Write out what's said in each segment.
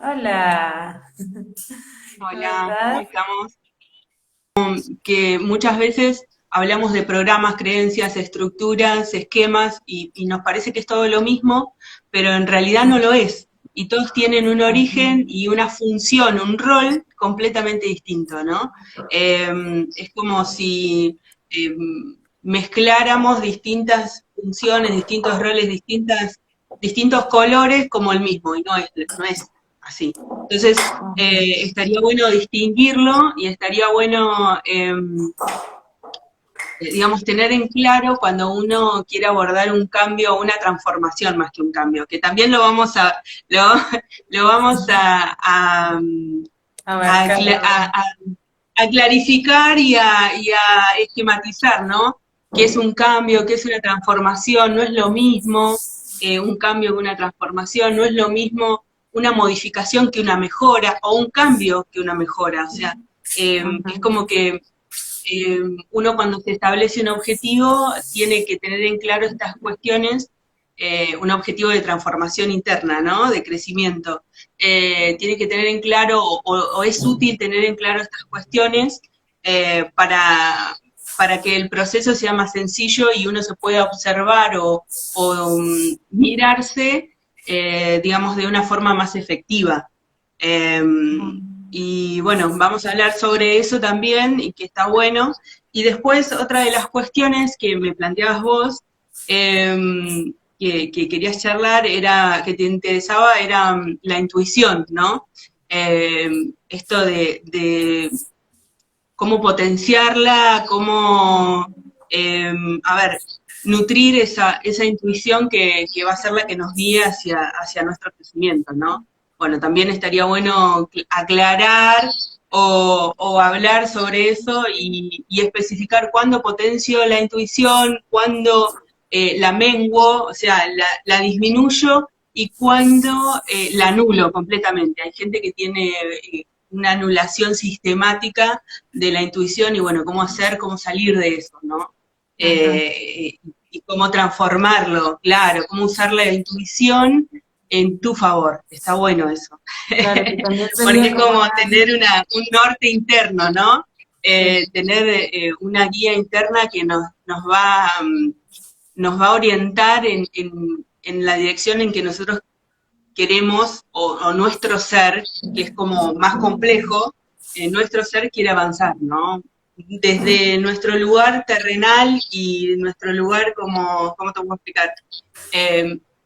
Hola, ¿cómo Hola, ¿cómo estás? estamos? Que muchas veces hablamos de programas, creencias, estructuras, esquemas y nos parece que es todo lo mismo, pero en realidad no lo es. Y todos tienen un origen y una función, un rol completamente distinto, ¿no? Es como si eh, mezcláramos distintas funciones, distintos roles, distintos colores como el mismo, y no es así. Entonces, estaría bueno distinguirlo y estaría bueno, digamos, tener en claro cuando uno quiere abordar un cambio o una transformación más que un cambio, que también lo, lo vamos a, Abarcar. cla- a clarificar y a esquematizar, ¿no? ¿Qué es un cambio? ¿Qué es una transformación? No es lo mismo un cambio que una transformación, no es lo mismo una modificación que una mejora o un cambio que una mejora. O sea, es como que uno cuando se establece un objetivo tiene que tener en claro estas cuestiones, un objetivo de transformación interna, ¿no? De crecimiento. Tiene que tener en claro, o es útil tener en claro estas cuestiones para que el proceso sea más sencillo y uno se pueda observar o mirarse, digamos, de una forma más efectiva. Eh, y bueno, vamos a hablar sobre eso también y que está bueno. Y después otra de las cuestiones que me planteabas vos, que querías charlar, era, que te interesaba, era la intuición, ¿no? Esto de cómo potenciarla, cómo, a ver, nutrir esa intuición que va a ser la que nos guíe hacia nuestro crecimiento, ¿no? Bueno, también estaría bueno aclarar o hablar sobre eso y especificar cuándo potencio la intuición, cuándo la menguo, o sea, la disminuyo y cuándo la anulo completamente. Hay gente que tiene una anulación sistemática de la intuición y bueno, cómo hacer, cómo salir de eso, ¿no? Ajá. Y cómo transformarlo, claro, cómo usar la intuición en tu favor. Está bueno eso. Claro, que también Porque sería es como como una... tener un norte interno, ¿no? Sí, Tener una guía interna que nos va a orientar en la dirección en que nosotros queremos o nuestro ser, que es como más complejo, nuestro ser quiere avanzar, ¿no? Desde nuestro lugar terrenal y nuestro lugar como, ¿cómo te puedo explicar?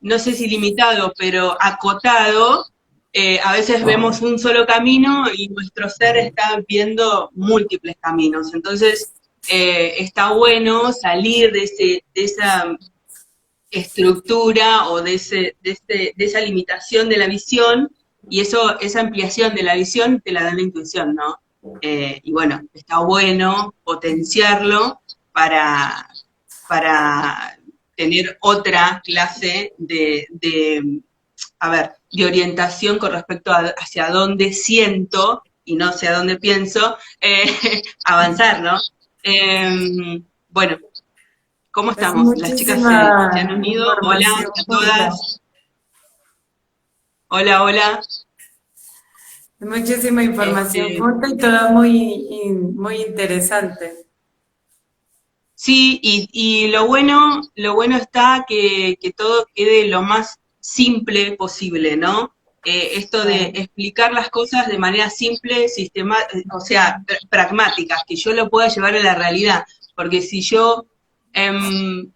No sé si limitado, pero acotado, a veces vemos un solo camino y nuestro ser está viendo múltiples caminos. Entonces, está bueno salir de esa estructura o de esa limitación de la visión y esa ampliación de la visión te la da la intuición, ¿no? Y bueno, está bueno potenciarlo para, para tener otra clase a ver, de orientación con respecto hacia dónde siento y no hacia dónde pienso, avanzar, ¿no? Bueno, ¿cómo es estamos? Las chicas se han muchísima unido. Hola información a junta. todas. Hola, hola. Es muchísima información Este, junta y todo muy interesante. sí, y lo bueno está que todo quede lo más simple posible, ¿no? Esto de Claro. explicar las cosas de manera simple, o sea, pragmáticas, que yo lo pueda llevar a la realidad. Porque si yo em,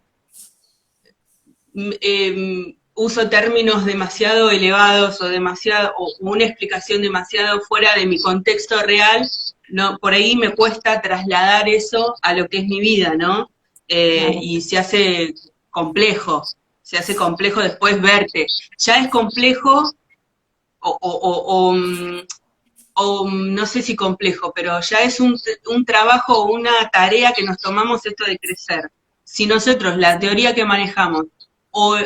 uso términos demasiado elevados o una explicación demasiado fuera de mi contexto real, no, por ahí me cuesta trasladar eso a lo que es mi vida, ¿no? Claro. Y se hace complejo después verte. Ya es complejo o, o, o, o, mm, no sé si complejo, pero ya es un trabajo, una tarea que nos tomamos esto de crecer. Si nosotros la teoría que manejamos o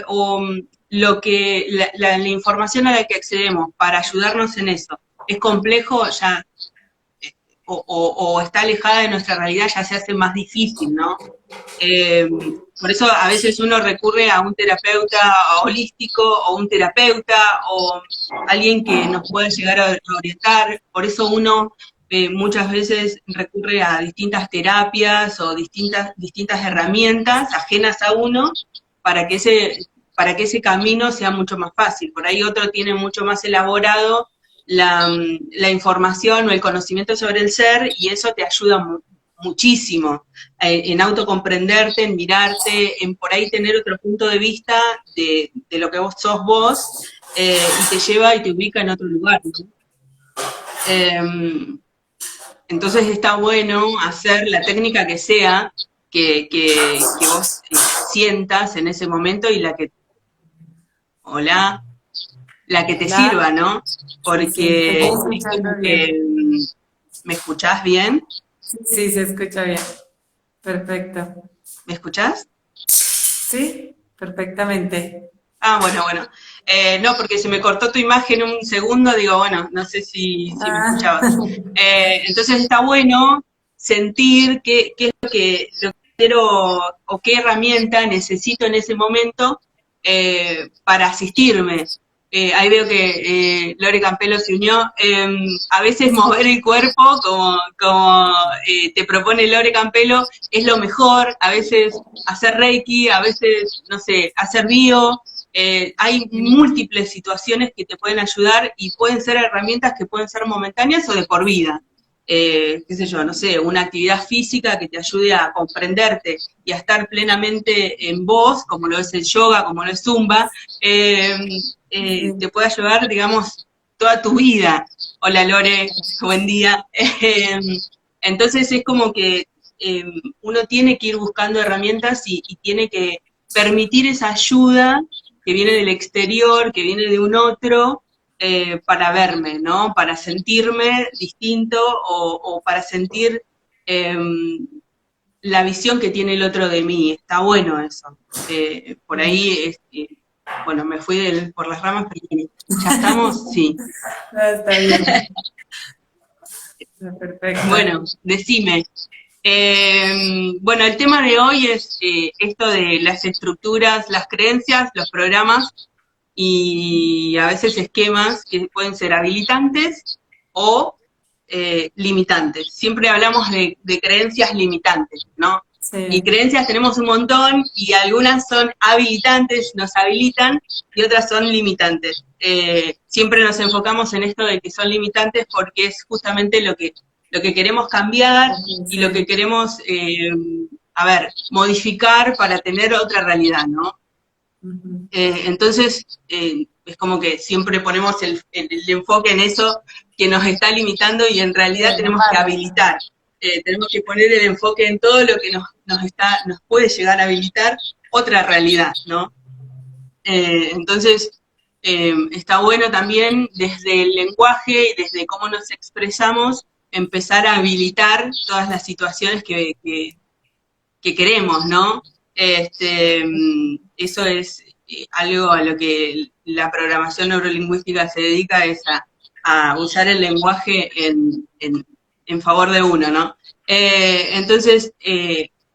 lo que la información a la que accedemos para ayudarnos en eso es complejo, ya o está alejada de nuestra realidad, ya se hace más difícil, ¿no? Por eso a veces uno recurre a un terapeuta holístico o un terapeuta o alguien que nos pueda llegar a orientar. Por eso uno muchas veces recurre a distintas terapias o distintas herramientas ajenas a uno para que ese camino sea mucho más fácil. Por ahí otro tiene mucho más elaborado la información o el conocimiento sobre el ser y eso te ayuda muchísimo en autocomprenderte, en mirarte, en por ahí tener otro punto de vista de lo que vos sos vos y te lleva y te ubica en otro lugar, ¿no? Entonces está bueno hacer la técnica que sea, que vos sientas en ese momento y la que te Hola. sirva, ¿no? Sí, sí, estoy Porque es escuchando como bien. que, ¿me escuchás bien? Sí, se escucha bien. Perfecto. ¿Me escuchás? Sí, perfectamente. Ah, bueno. No, porque se me cortó tu imagen un segundo, digo, bueno, no sé si me Ah, escuchabas. Entonces está bueno sentir qué es lo que quiero o qué herramienta necesito en ese momento para asistirme. Ahí veo que Lore Campelo se unió. A veces mover el cuerpo, como te propone Lore Campelo, es lo mejor. A veces hacer Reiki, a veces, no sé, hacer bio. Hay múltiples situaciones que te pueden ayudar y pueden ser herramientas que pueden ser momentáneas o de por vida. Qué sé yo, no sé, una actividad física que te ayude a comprenderte y a estar plenamente en vos, como lo es el yoga, como lo es Zumba, te sí. puede ayudar, digamos, toda tu vida. Hola Lore, buen día. Entonces es como que uno tiene que ir buscando herramientas y tiene que permitir esa ayuda que viene del exterior, que viene de un otro, para verme, ¿no? Para sentirme distinto o para sentir eh, la visión que tiene el otro de mí. Está bueno eso. Por ahí, bueno, me fui por las ramas, pero ya estamos, sí. Ah, está bien. Perfecto. Bueno, decime. Bueno, el tema de hoy es esto de las estructuras, las creencias, los programas y a veces esquemas que pueden ser habilitantes o limitantes. Siempre hablamos de creencias limitantes, ¿no? Y Sí. creencias tenemos un montón y algunas son habilitantes, nos habilitan, y otras son limitantes. Siempre nos enfocamos en esto de que son limitantes porque es justamente lo que queremos cambiar y lo que Sí. queremos, modificar para tener otra realidad, ¿no? Ujú. Entonces, es como que siempre ponemos el enfoque en eso que nos está limitando y en realidad Bueno, tenemos que vale. habilitar. Tenemos que poner el enfoque en todo lo que nos puede llegar a habilitar otra realidad, ¿no? Entonces, está bueno también desde el lenguaje y desde cómo nos expresamos, empezar a habilitar todas las situaciones que queremos, ¿no? Eso es algo a lo que la programación neurolingüística se dedica, es a usar el lenguaje en favor de uno, ¿no? Entonces,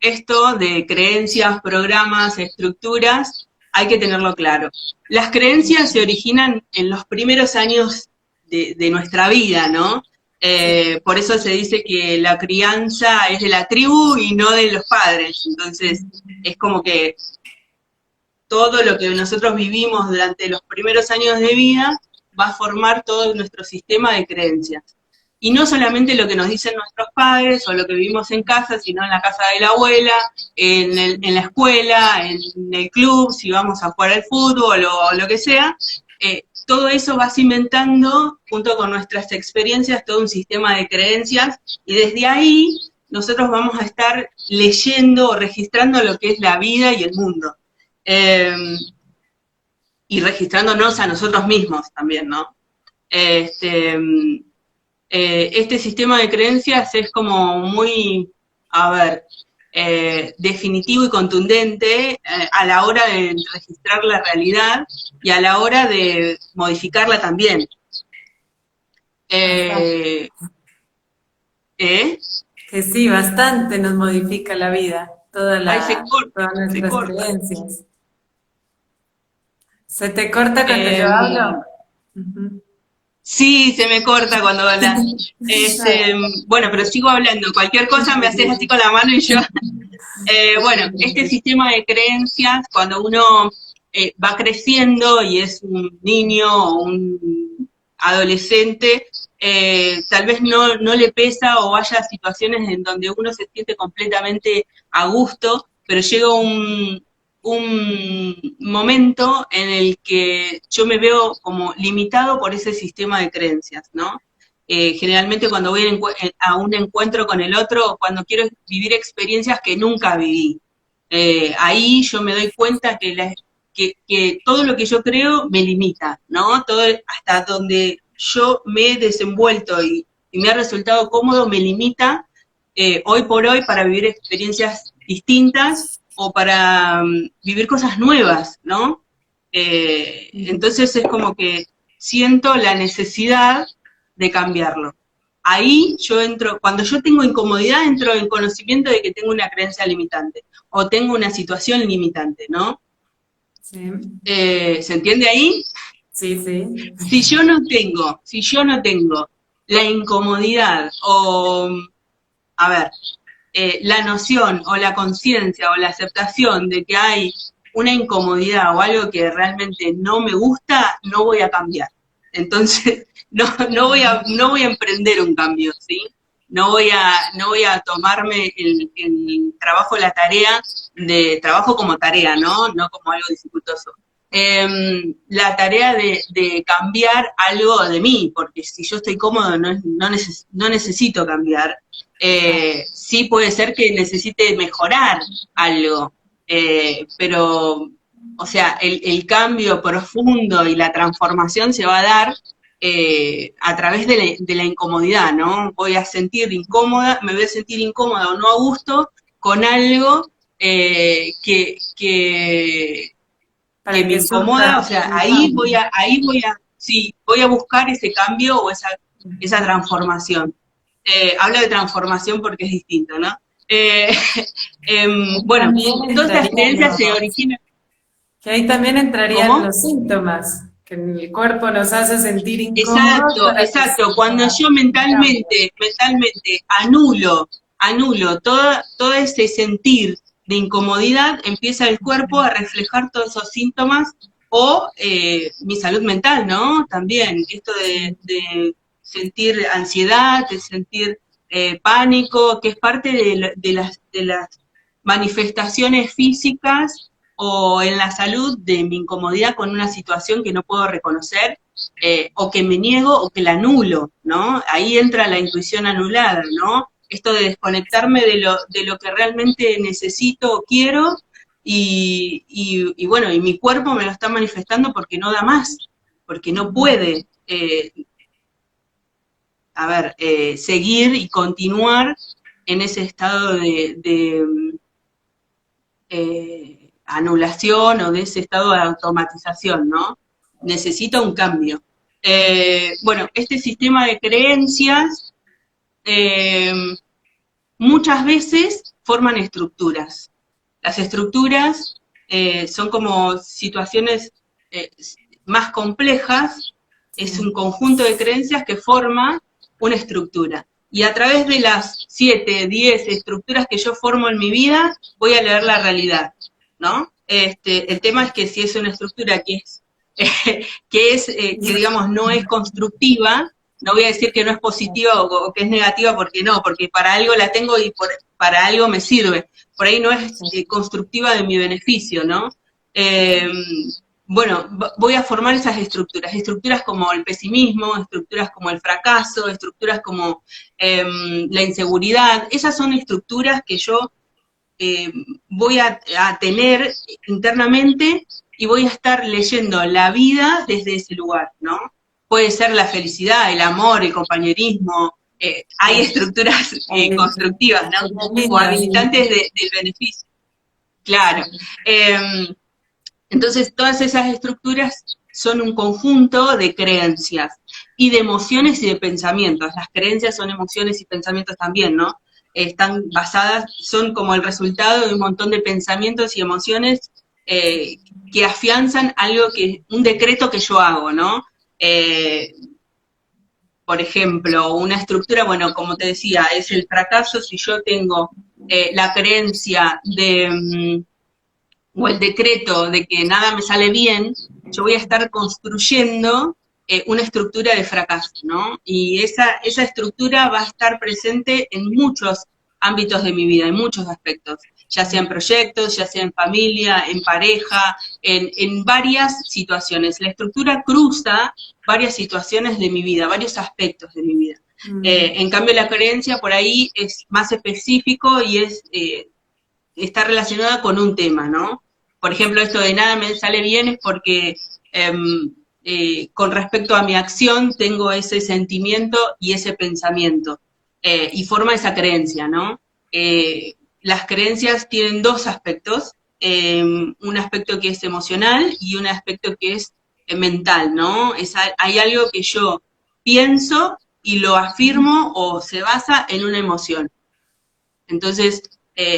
esto de creencias, programas, estructuras, hay que tenerlo claro. Las creencias se originan en los primeros años de nuestra vida, ¿no? Sí. Por eso se dice que la crianza es de la tribu y no de los padres. Entonces, es como que todo lo que nosotros vivimos durante los primeros años de vida va a formar todo nuestro sistema de creencias. Y no solamente lo que nos dicen nuestros padres o lo que vivimos en casa, sino en la casa de la abuela, en la escuela, en el club, si vamos a jugar al fútbol o lo que sea. Todo eso va cimentando, junto con nuestras experiencias, todo un sistema de creencias y desde ahí nosotros vamos a estar leyendo o registrando lo que es la vida y el mundo. Eh, y registrándonos a nosotros mismos también, ¿no? Este, este sistema de creencias es como muy, definitivo y contundente a la hora de registrar la realidad y a la hora de modificarla también. Exacto. Eh, ¿Eh? Que sí, bastante nos modifica la vida, Ay, todas se nuestras corta. creencias. ¿Se te corta cuando yo Em, hablo? Ujú. sí, se me corta cuando hablas. Bueno, pero sigo hablando. Cualquier cosa me haces así con la mano y yo. Bueno, este sistema de creencias, cuando uno va creciendo y es un niño o un adolescente, tal vez no le pesa o haya situaciones en donde uno se siente completamente a gusto, pero llega un momento en el que yo me veo como limitado por ese sistema de creencias, ¿no? Generalmente cuando voy a un encuentro con el otro, cuando quiero vivir experiencias que nunca viví, ahí yo me doy cuenta que todo lo que yo creo me limita, ¿no? Todo hasta donde yo me he desenvuelto y me ha resultado cómodo me limita hoy por hoy para vivir experiencias distintas o para vivir cosas nuevas, ¿no? Entonces es como que siento la necesidad de cambiarlo. Ahí yo entro, cuando yo tengo incomodidad, entro en conocimiento de que tengo una creencia limitante o tengo una situación limitante, ¿no? Sí, ¿Se entiende ahí? sí, sí. Si yo no tengo la incomodidad o, a ver, la noción o la conciencia o la aceptación de que hay una incomodidad o algo que realmente no me gusta, no voy a cambiar. Entonces, no voy a emprender un cambio, ¿sí? No voy a tomarme el trabajo, la tarea, trabajo como tarea, ¿no? No como algo dificultoso. La tarea de cambiar algo de mí, porque si yo estoy cómodo no necesito cambiar. Sí puede ser que necesite mejorar algo, pero, o sea, el cambio profundo y la transformación se va a dar a través de la incomodidad, ¿no? Voy a sentir incómoda, me voy a sentir incómoda o no a gusto con algo que Para me que incomoda, o surja sea, un cambio. sí, voy a buscar ese cambio o esa transformación. Hablo de transformación porque es distinto, ¿no? Eh, bueno, También todas estas entrarían creencias se originan, que ahí también entrarían ¿cómo? los síntomas, que el cuerpo nos hace sentir incómodos Exacto, para que exacto. Cuando surja yo un cambio. mentalmente anulo todo ese sentir de incomodidad, empieza el cuerpo a reflejar todos esos síntomas o mi salud mental, ¿no? También esto Sí. de sentir ansiedad, de sentir pánico, que es parte de las manifestaciones físicas o en la salud de mi incomodidad con una situación que no puedo reconocer o que me niego o que la anulo, ¿no? Ahí entra la intuición anulada, ¿no? Esto de desconectarme de lo que realmente necesito o quiero y bueno, y mi cuerpo me lo está manifestando porque no da más, porque no puede, seguir y continuar en ese estado de anulación o de ese estado de automatización, ¿no? Necesita un cambio. Bueno, este sistema de creencias eh, muchas veces forman estructuras. Las estructuras son como situaciones eh, más complejas, es Sí. un conjunto de creencias que forma una estructura. Y a través de las 7, 10 estructuras que yo formo en mi vida, voy a leer la realidad, ¿no? El tema es que si es una estructura que digamos, no es constructiva, no voy a decir que no es positiva o que es negativa porque no, porque para algo la tengo y para algo me sirve. Por ahí no es constructiva de mi beneficio, ¿no? Eh, bueno, voy a formar esas estructuras como el pesimismo, estructuras como el fracaso, estructuras como la inseguridad. Esas son estructuras que yo eh, voy a tener internamente y voy a estar leyendo la vida desde ese lugar, ¿no? Puede ser la felicidad, el amor, el compañerismo, hay estructuras constructivas, ¿no? O habilitantes del beneficio, claro. Entonces, todas esas estructuras son un conjunto de creencias y de emociones y de pensamientos. Las creencias son emociones y pensamientos también, ¿no? Están basadas, son como el resultado de un montón de pensamientos y emociones que afianzan un decreto que yo hago, ¿no? Por ejemplo, una estructura, bueno, como te decía, es el fracaso. Si yo tengo la creencia o el decreto de que nada me sale bien, yo voy a estar construyendo una estructura de fracaso, ¿no? Y esa estructura va a estar presente en muchos ámbitos de mi vida, en muchos aspectos, ya sea en proyectos, ya sea en familia, en pareja, en varias situaciones. La estructura cruza varias situaciones de mi vida, varios aspectos de mi vida. En cambio, la creencia por ahí es más específico y está relacionada con un tema, ¿no? Por ejemplo, esto de nada me sale bien es porque con respecto a mi acción tengo ese sentimiento y ese pensamiento y forma esa creencia, ¿no? Las creencias tienen dos aspectos, un aspecto que es emocional y un aspecto que es mental, ¿no? Hay algo que yo pienso y lo afirmo o se basa en una emoción. Entonces,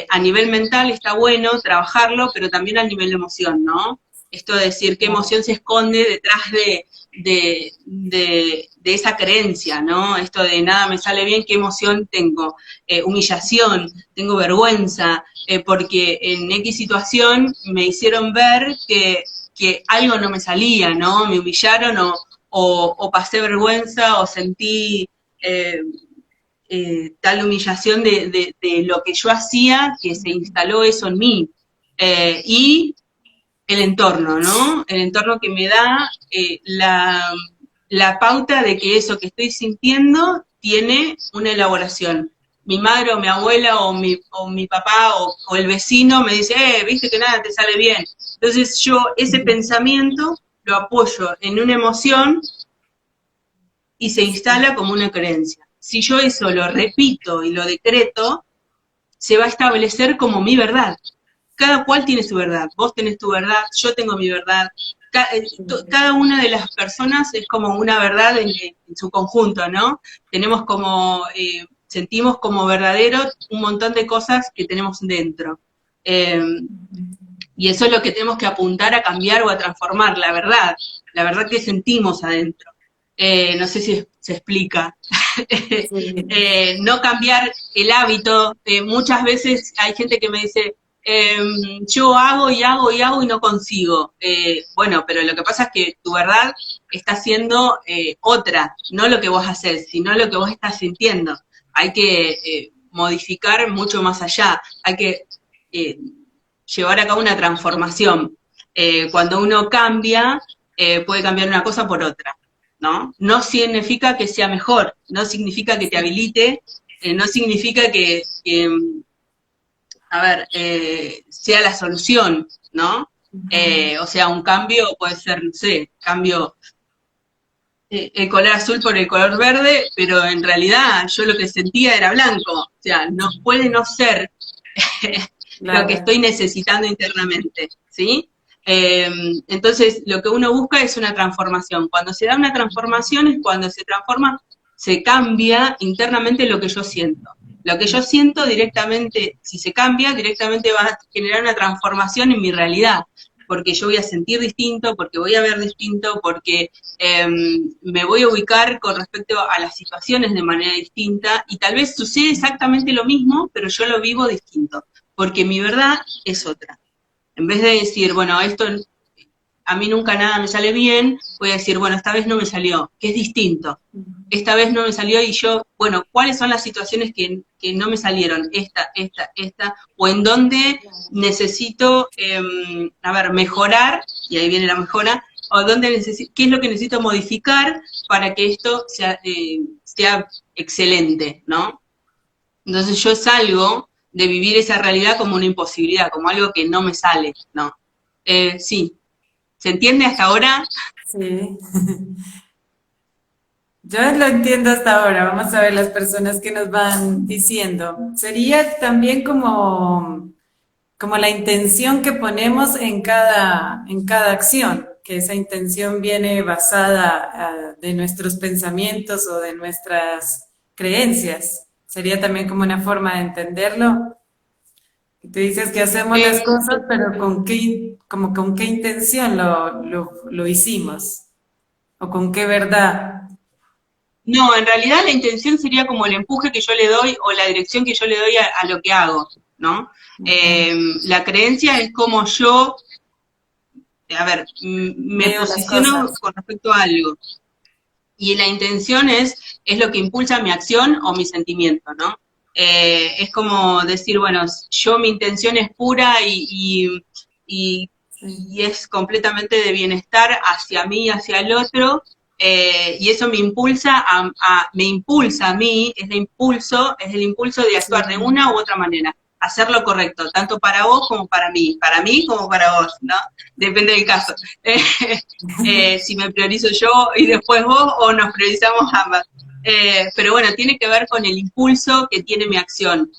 a nivel mental está bueno trabajarlo, pero también a nivel de emoción, ¿no? Esto de decir qué emoción se esconde detrás de esa creencia, ¿no? Esto de nada me sale bien, ¿qué emoción tengo? Humillación, tengo vergüenza, porque en X situación me hicieron ver que algo no me salía, ¿no? Me humillaron o pasé vergüenza o sentí tal humillación de lo que yo hacía, que se instaló eso en mí. Y el entorno, ¿no? El entorno que me da la pauta de que eso que estoy sintiendo tiene una elaboración. Mi madre o mi abuela o mi papá o el vecino me dice, viste que nada te sale bien. Entonces yo ese pensamiento lo apoyo en una emoción y se instala como una creencia. Si yo eso lo repito y lo decreto, se va a establecer como mi verdad. Cada cual tiene su verdad. Vos tenés tu verdad, yo tengo mi verdad. Cada una de las personas es como una verdad en su conjunto, ¿no? Tenemos como, sentimos como verdadero un montón de cosas que tenemos dentro. Y eso es lo que tenemos que apuntar a cambiar o a transformar, la verdad que sentimos adentro. No sé si se explica. No cambiar el hábito. Muchas veces hay gente que me dice, yo hago y hago y hago y no consigo. Bueno, pero lo que pasa es que tu verdad está siendo otra, no lo que vos haces, sino lo que vos estás sintiendo. Hay que modificar mucho más allá, hay que llevar a cabo una transformación. Cuando uno cambia, puede cambiar una cosa por otra. ¿No? No significa que sea mejor, no significa que te habilite, no significa sea la solución, ¿no? O sea, un cambio puede ser, no sé, cambio el color azul por el color verde, pero en realidad yo lo que sentía era blanco, o sea, no puede no ser lo que estoy necesitando internamente, ¿sí? Entonces, lo que uno busca es una transformación. Cuando se da una transformación es cuando se transforma, se cambia internamente lo que yo siento. Lo que yo siento directamente, si se cambia, directamente va a generar una transformación en mi realidad, porque yo voy a sentir distinto, porque voy a ver distinto, porque me voy a ubicar con respecto a las situaciones de manera distinta, y tal vez sucede exactamente lo mismo, pero yo lo vivo distinto, porque mi verdad es otra. En vez de decir, bueno, esto a mí nunca nada me sale bien, voy a decir, bueno, esta vez no me salió, que es distinto. Esta vez no me salió y yo, bueno, ¿cuáles son las situaciones que no me salieron? Esta, o en dónde necesito, mejorar, y ahí viene la mejora, o dónde qué es lo que necesito modificar para que esto sea excelente, ¿no? Entonces yo salgo de vivir esa realidad como una imposibilidad, como algo que no me sale, ¿no? Sí, ¿se entiende hasta ahora? Sí. Yo lo entiendo hasta ahora. Vamos a ver las personas que nos van diciendo. Sería también como la intención que ponemos en cada acción. que esa intención viene basada de nuestros pensamientos o de nuestras creencias. Sería también como una forma de entenderlo. Tú dices que hacemos las Eh, cosas, pero como con qué intención lo hicimos, o con qué verdad. no, en realidad la intención sería como el empuje que yo le doy o la dirección que yo le doy a lo que hago, ¿no? Okay. La creencia es como yo, a ver, me Veo las posiciono cosas. con respecto a algo. Y la intención es lo que impulsa mi acción o mi sentimiento, ¿no? Es como decir, bueno, yo mi intención es pura Sí. y es completamente de bienestar hacia mí y hacia el otro, y eso me impulsa a mí, es el impulso de actuar de Sí. una u otra manera, hacer lo correcto, tanto para vos como para mí como para vos, ¿no? Depende del caso. Si me priorizo yo y después vos, o nos priorizamos ambas. Pero bueno, tiene que ver con el impulso que tiene mi acción.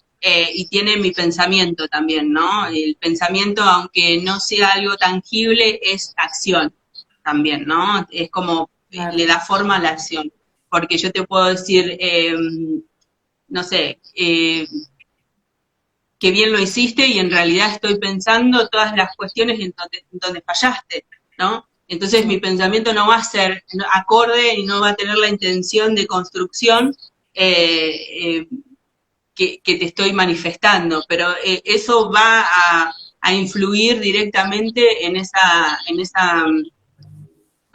Y tiene mi pensamiento también, ¿no? El pensamiento, aunque no sea algo tangible, es acción también, ¿no? Es como le Claro. da forma a la acción. Porque yo te puedo decir, no sé, qué bien lo hiciste y en realidad estoy pensando todas las cuestiones en donde fallaste, ¿no? Entonces mi Sí. pensamiento no va a ser acorde y no va a tener la intención de construcción eh, que te estoy manifestando, pero eso va a influir directamente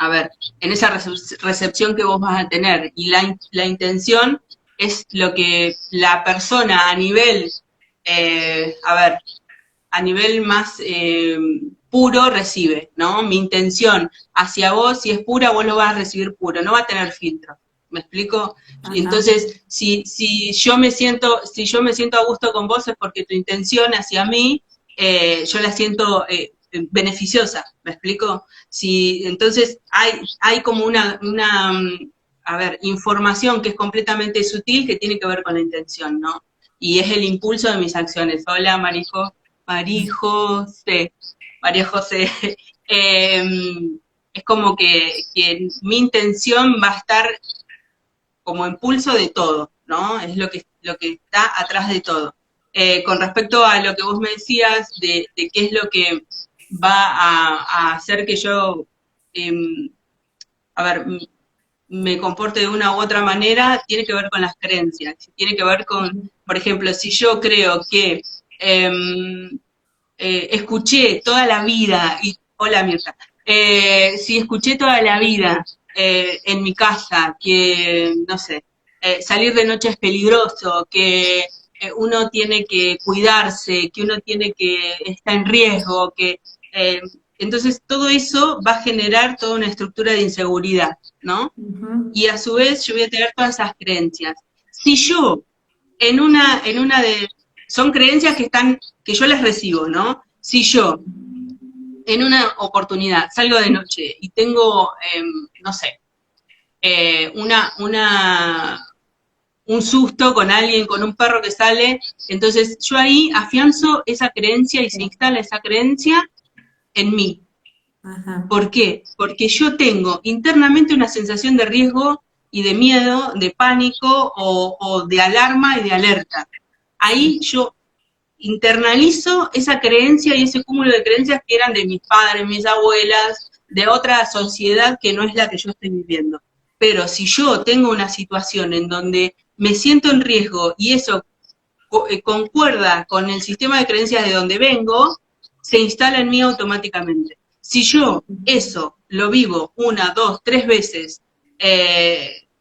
a ver, en esa recepción que vos vas a tener. Y la intención es lo que la persona a nivel, a ver, a nivel más puro recibe, ¿no? Mi intención hacia vos, si es pura, vos lo vas a recibir puro, no va a tener filtro. ¿Me explico? Ajá. Entonces, si yo me siento a gusto con vos es porque tu intención hacia mí, yo la siento beneficiosa, ¿me explico? Si, entonces hay como a ver, información que es completamente sutil que tiene que ver con la intención, ¿no? Y es el impulso de mis acciones. Hola, Marijo. María José, María José, es como que mi intención va a estar como impulso de todo, ¿no? Es lo que está atrás de todo. Con respecto a lo que vos me decías de qué es lo que va a hacer que yo, eh, a ver, me comporte de una u otra manera, tiene que ver con las creencias, tiene que ver con, por ejemplo, si yo creo que escuché toda la vida, y hola Mirta, si escuché toda la vida en mi casa que, no sé, salir de noche es peligroso, que uno tiene que cuidarse, que uno tiene que estar en riesgo, que entonces todo eso va a generar toda una estructura de inseguridad, ¿no? Ujú. Y a su vez yo voy a tener todas esas creencias. Si yo en una de, son creencias que están, que yo las recibo, ¿no? Si yo en una oportunidad salgo de noche y tengo, no sé, un susto con alguien, con un perro que sale, entonces yo ahí afianzo esa creencia y se instala esa creencia en mí. Ajá. ¿Por qué? Porque yo tengo internamente una sensación de riesgo y de miedo, de pánico o de alarma y de alerta. Sí. Ahí yo internalizo esa creencia y ese cúmulo de creencias que eran de mis padres, mis abuelas, de otra sociedad que no es la que yo estoy viviendo. Pero si yo tengo una situación en donde me siento en riesgo y eso concuerda con el sistema de creencias de donde vengo, se instala en mí automáticamente. Si yo eso lo vivo una, dos, tres veces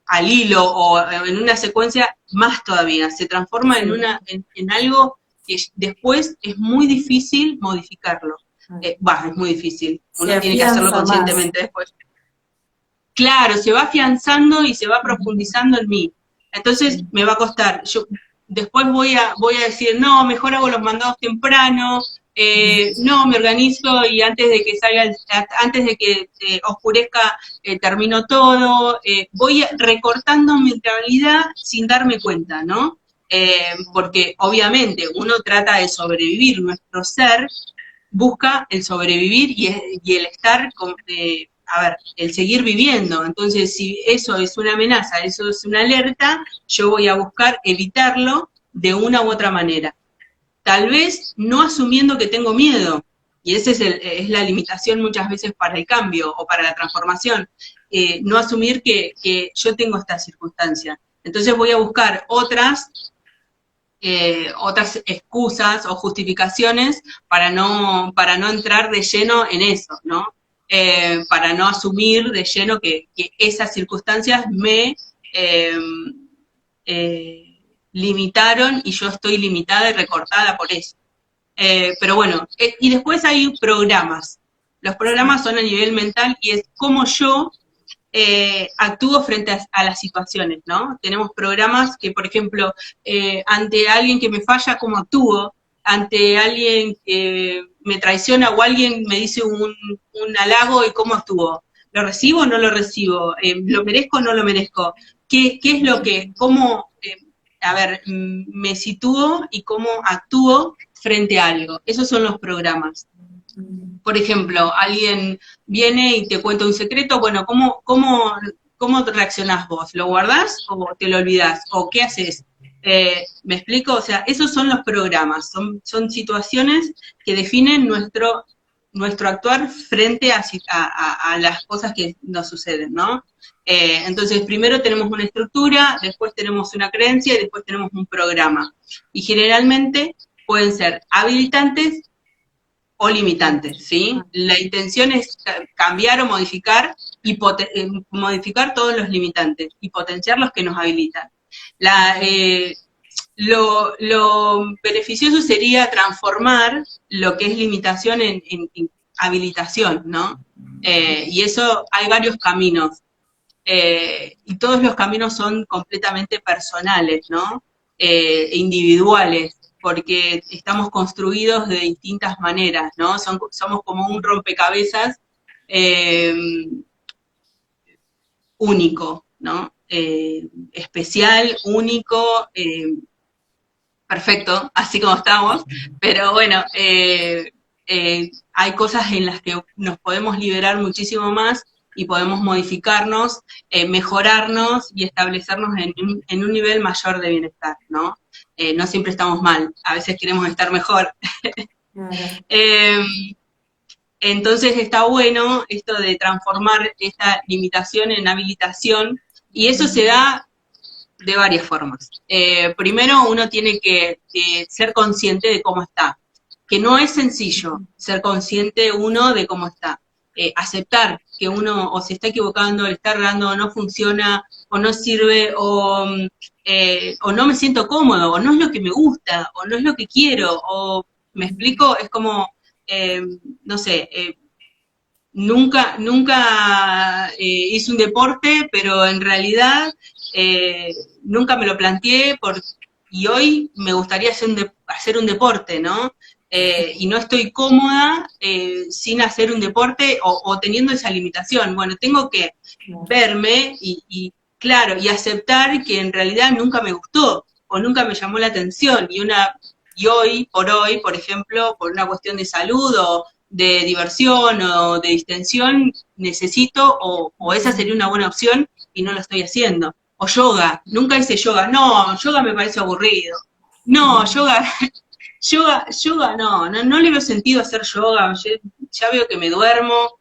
al hilo o en una secuencia, más todavía, se transforma Sí. en algo que después es muy difícil modificarlo. Es muy difícil, Se uno tiene que hacerlo afianza más. conscientemente después. Claro, se va afianzando y se va profundizando en mí. Entonces Sí. me va a costar. Yo después voy a decir, no, mejor hago los mandados temprano, no, me organizo y antes de que oscurezca, termino todo. Voy recortando mi realidad sin darme cuenta, ¿no? Porque obviamente uno trata de sobrevivir, nuestro ser busca el sobrevivir y el estar, el seguir viviendo. Entonces, si eso es una amenaza, eso es una alerta, yo voy a buscar evitarlo de una u otra manera. Tal vez no asumiendo que tengo miedo, y esa es la limitación muchas veces para el cambio o para la transformación, no asumir que yo tengo esta circunstancia. Entonces voy a buscar otras excusas o justificaciones para no entrar de lleno en eso, ¿no? Para no asumir de lleno que esas circunstancias me limitaron y yo estoy limitada y recortada por eso. Pero bueno, y después hay programas. Los programas son a nivel mental y es cómo yo actúo frente a las situaciones, ¿no? Tenemos programas que, por ejemplo, ante alguien que me falla, ¿cómo actúo? Ante alguien que me traiciona o alguien me dice un halago, ¿y cómo actúo? ¿Lo recibo o no lo recibo? ¿Lo merezco o no lo merezco? ¿Qué es lo que, cómo, me sitúo y cómo actúo frente a algo? Esos son los programas. Por ejemplo, alguien viene y te cuenta un secreto, bueno, ¿cómo reaccionás vos? ¿Lo guardás o te lo olvidás? ¿O qué haces? ¿Me explico? O sea, esos son los programas, son situaciones que definen nuestro actuar frente a las cosas que nos suceden, ¿no? Entonces, primero tenemos una estructura, después tenemos una creencia y después tenemos un programa. Y generalmente pueden ser habilitantes o limitantes, ¿sí? La intención es cambiar o modificar y modificar todos los limitantes y potenciar los que nos habilitan. Lo beneficioso sería transformar lo que es limitación en habilitación, ¿no? Y eso hay varios caminos. Y todos los caminos son completamente personales, ¿no? Individuales, porque estamos construidos de distintas maneras, ¿no? Somos como un rompecabezas único, ¿no? Especial, único, perfecto, así como estamos, pero bueno, hay cosas en las que nos podemos liberar muchísimo más y podemos modificarnos, mejorarnos y establecernos en un nivel mayor de bienestar, ¿no? No siempre estamos mal, a veces queremos estar mejor. Entonces está bueno esto de transformar esta limitación en habilitación, y eso se da de varias formas. Primero uno tiene que ser consciente de cómo está, que no es sencillo ser consciente uno de cómo está. Aceptar que uno o se está equivocando, le está errando, o no funciona, o no sirve, o no me siento cómodo, o no es lo que me gusta, o no es lo que quiero, o, ¿me explico? Es como, no sé, nunca hice un deporte, pero en realidad nunca me lo planteé y hoy me gustaría hacer un deporte, ¿no? Y no estoy cómoda sin hacer un deporte o teniendo esa limitación. Bueno, tengo que verme y aceptar que en realidad nunca me gustó o nunca me llamó la atención. Y hoy, por ejemplo, por una cuestión de salud o de diversión o de distensión, necesito, o esa sería una buena opción y no lo estoy haciendo. O yoga, nunca hice yoga, no, yoga me parece aburrido. No, yoga no le veo sentido hacer yoga, ya veo que me duermo,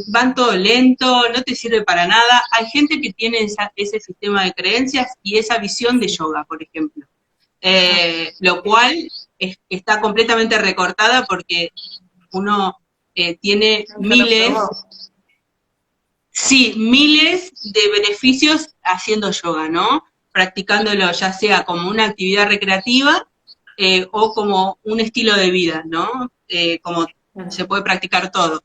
van todo lento, no te sirve para nada. Hay gente que tiene ese sistema de creencias y esa visión de yoga, por ejemplo. Lo cual está completamente recortada porque uno tiene miles de beneficios haciendo yoga, ¿no? Practicándolo ya sea como una actividad recreativa o como un estilo de vida, ¿no? Como se puede practicar todo.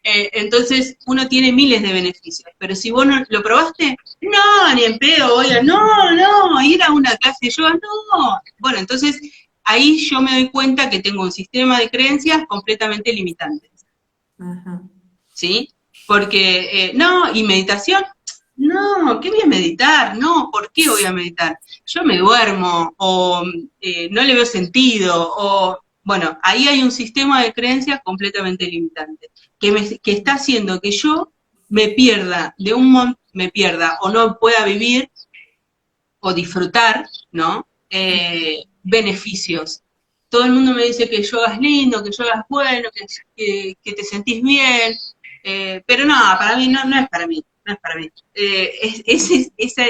Entonces uno tiene miles de beneficios, pero si vos no lo probaste, no, ni en pedo, oiga, no, ir a una clase de yoga, no. Bueno, entonces ahí yo me doy cuenta que tengo un sistema de creencias completamente limitantes. ¿Sí? Porque, no, ¿y meditación? No, ¿qué voy a meditar? No, ¿por qué voy a meditar? Yo me duermo, o no le veo sentido, o Bueno, ahí hay un sistema de creencias completamente limitante, que está haciendo que yo me pierda me pierda o no pueda vivir o disfrutar, ¿no? Beneficios. Todo el mundo me dice que el yoga es lindo, que el yoga es bueno, que te sentís bien, pero no, para mí no es para mí, no es para mí.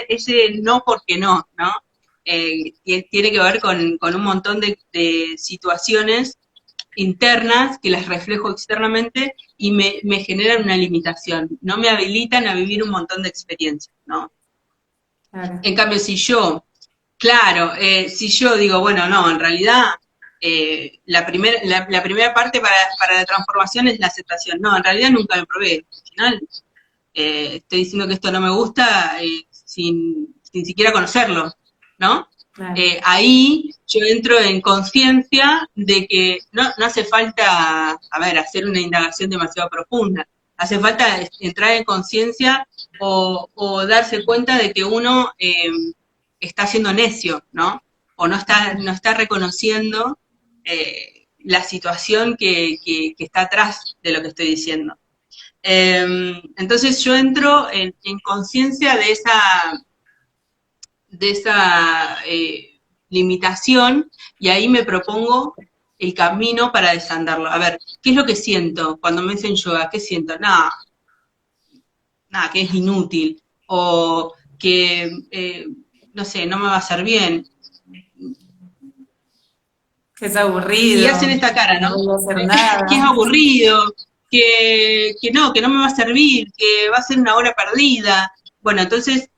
Ese no porque no, ¿no? Tiene que ver con un montón de situaciones internas que las reflejo externamente y me generan una limitación, no me habilitan a vivir un montón de experiencias, ¿no? Claro. En cambio, claro, si yo digo, bueno, no, en realidad la primera parte para la transformación es la aceptación. No, en realidad nunca lo probé. Al final estoy diciendo que esto no me gusta sin siquiera conocerlo, ¿no? Claro. Ahí yo entro en conciencia de que no hace falta, a ver, hacer una indagación demasiado profunda. Hace falta entrar en conciencia o darse cuenta de que uno está siendo necio, ¿no? O no está reconociendo la situación que está atrás de lo que estoy diciendo. Entonces yo entro en conciencia de esa limitación y ahí me propongo el camino para desandarlo. A ver, ¿qué es lo que siento cuando me dicen yoga? ¿Qué siento? Nada, que es inútil o que, no sé, no me va a hacer bien. Que es Y aburrido, hacen esta cara, no ¿no? voy a hacer nada. Que es aburrido, que no me va a servir, que va a ser una hora perdida. Bueno, entonces,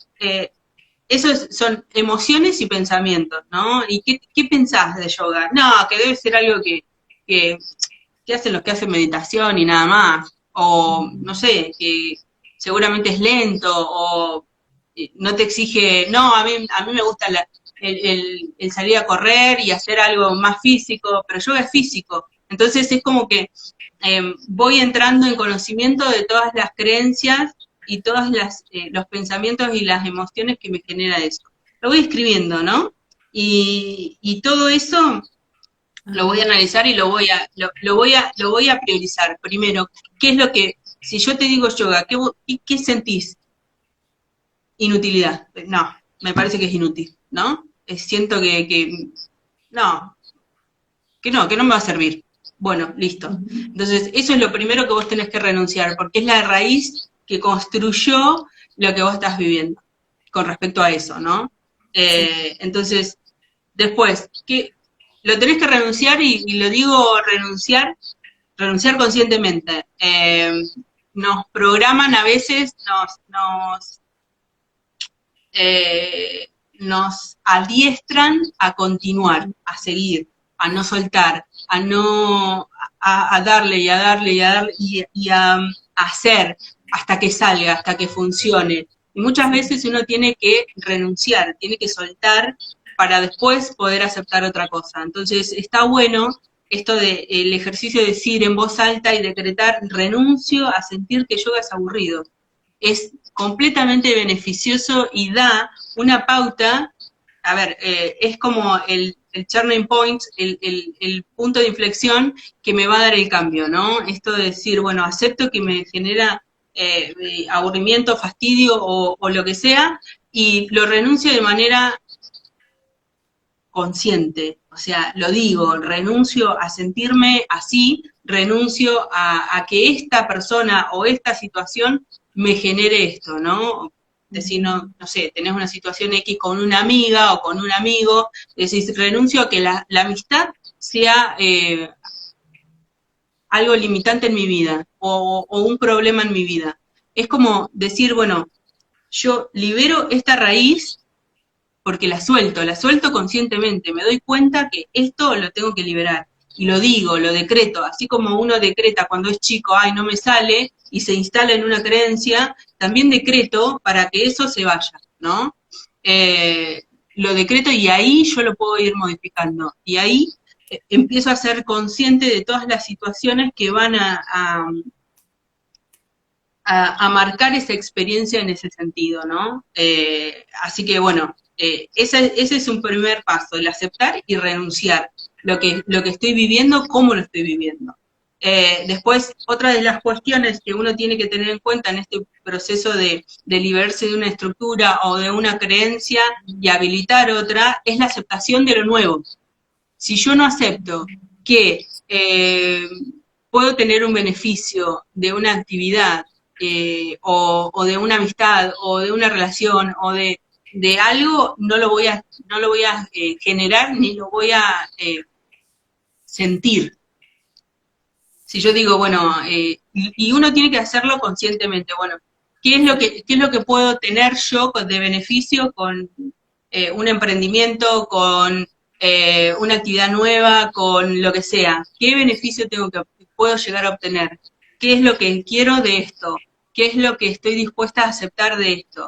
eso son emociones y pensamientos, ¿no? ¿Y qué pensás de yoga? No, que debe ser algo que, que hacen los que hacen meditación y nada más. O, no sé, que seguramente es lento o no te exige, no, a mí me gusta el salir a correr y hacer algo más físico, pero yoga es físico. Entonces es como que voy entrando en conocimiento de todas las creencias y todos los pensamientos y las emociones que me genera eso. Lo voy escribiendo, ¿no? Y todo eso lo voy a analizar y lo voy a priorizar. Primero, ¿qué es lo que, si yo te digo yoga, ¿qué sentís? Inutilidad. No, me parece que es inútil, ¿no? Siento no, que no me va a servir. Bueno, listo. Entonces, eso es lo primero que vos tenés que renunciar, porque es la raíz que construyó lo que vos estás viviendo con respecto a eso, ¿no? Entonces, después, lo tenés que renunciar y lo digo renunciar conscientemente. Nos programan a veces, nos adiestran a continuar, a seguir, a no soltar, a darle y a darle y a darle y a hacer hasta que salga, hasta que funcione. Y muchas veces uno tiene que renunciar, tiene que soltar para después poder aceptar otra cosa. Entonces está bueno esto del ejercicio de decir en voz alta y decretar, renuncio a sentir que yoga es aburrido. Es completamente beneficioso y da una pauta, a ver, es como el turning point, el punto de inflexión que me va a dar el cambio, ¿no? Esto de decir, bueno, acepto que me genera aburrimiento, fastidio o lo que sea, y lo renuncio de manera consciente, o sea, lo digo, renuncio a sentirme así, renuncio a que esta persona o esta situación me genere esto, ¿no? Decir, no sé, tenés una situación X con una amiga o con un amigo, decís, renuncio a que la amistad sea algo limitante en mi vida o un problema en mi vida. Es como decir, bueno, yo libero esta raíz porque la suelto conscientemente, me doy cuenta que esto lo tengo que liberar. Y lo digo, lo decreto, así como uno decreta cuando es chico, ay, no me sale, y se instala en una creencia, también decreto para que eso se vaya, ¿no? Lo decreto y ahí yo lo puedo ir modificando. Y ahí empiezo a ser consciente de todas las situaciones que van a marcar esa experiencia en ese sentido, ¿no? Así que bueno, ese es un primer paso, el aceptar y renunciar. lo que estoy viviendo, cómo lo estoy viviendo. Después, otra de las cuestiones que uno tiene que tener en cuenta en este proceso de liberarse de una estructura o de una creencia y habilitar otra, es la aceptación de lo nuevo. Si yo no acepto que puedo tener un beneficio de una actividad o de una amistad o de una relación o de algo, no lo voy a generar ni lo voy a sentir. Si yo digo, bueno, y uno tiene que hacerlo conscientemente, bueno, qué es lo que puedo tener yo de beneficio con un emprendimiento, con una actividad nueva, con lo que sea? ¿Qué beneficio puedo llegar a obtener? ¿Qué es lo que quiero de esto? ¿Qué es lo que estoy dispuesta a aceptar de esto?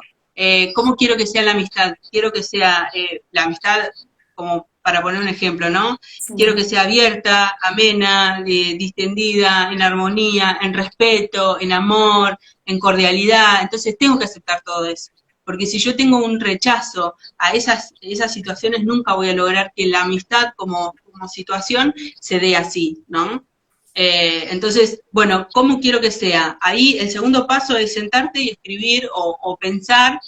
¿Cómo quiero que sea la amistad? Quiero que sea la amistad, como para poner un ejemplo, ¿no? Sí. Quiero que sea abierta, amena, distendida, en armonía, en respeto, en amor, en cordialidad. Entonces tengo que aceptar todo eso. Porque si yo tengo un rechazo a esas situaciones, nunca voy a lograr que la amistad como situación se dé así, ¿no? Entonces, bueno, ¿cómo quiero que sea? Ahí el segundo paso es sentarte y escribir o pensar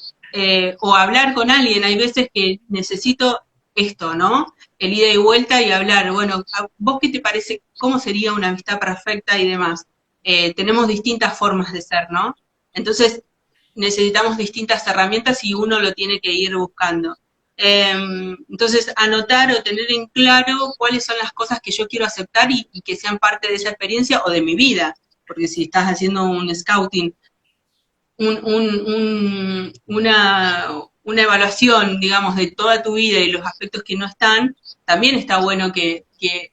o hablar con alguien. Hay veces que necesito esto, ¿no? El ida y vuelta y hablar, bueno, ¿a vos qué te parece? ¿Cómo sería una amistad perfecta y demás? Tenemos distintas formas de ser, ¿no? Entonces, necesitamos distintas herramientas y uno lo tiene que ir buscando. Entonces, anotar o tener en claro cuáles son las cosas que yo quiero aceptar y que sean parte de esa experiencia o de mi vida, porque si estás haciendo un scouting, una evaluación, digamos, de toda tu vida y los aspectos que no están, también está bueno que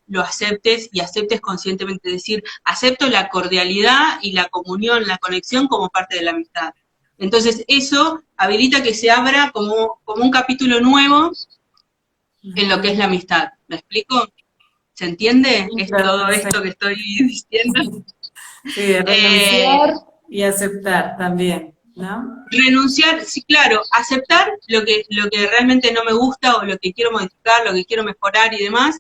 lo aceptes y aceptes conscientemente, decir, acepto la cordialidad y la comunión, la conexión como parte de la amistad. Entonces eso habilita que se abra como un capítulo nuevo en lo que es la amistad. ¿Me explico? ¿Se entiende? Sí, Es todo esto que estoy diciendo. sí, renunciar y aceptar también, ¿no? Renunciar, sí, claro, aceptar lo que realmente no me gusta o lo que quiero modificar, lo que quiero mejorar y demás,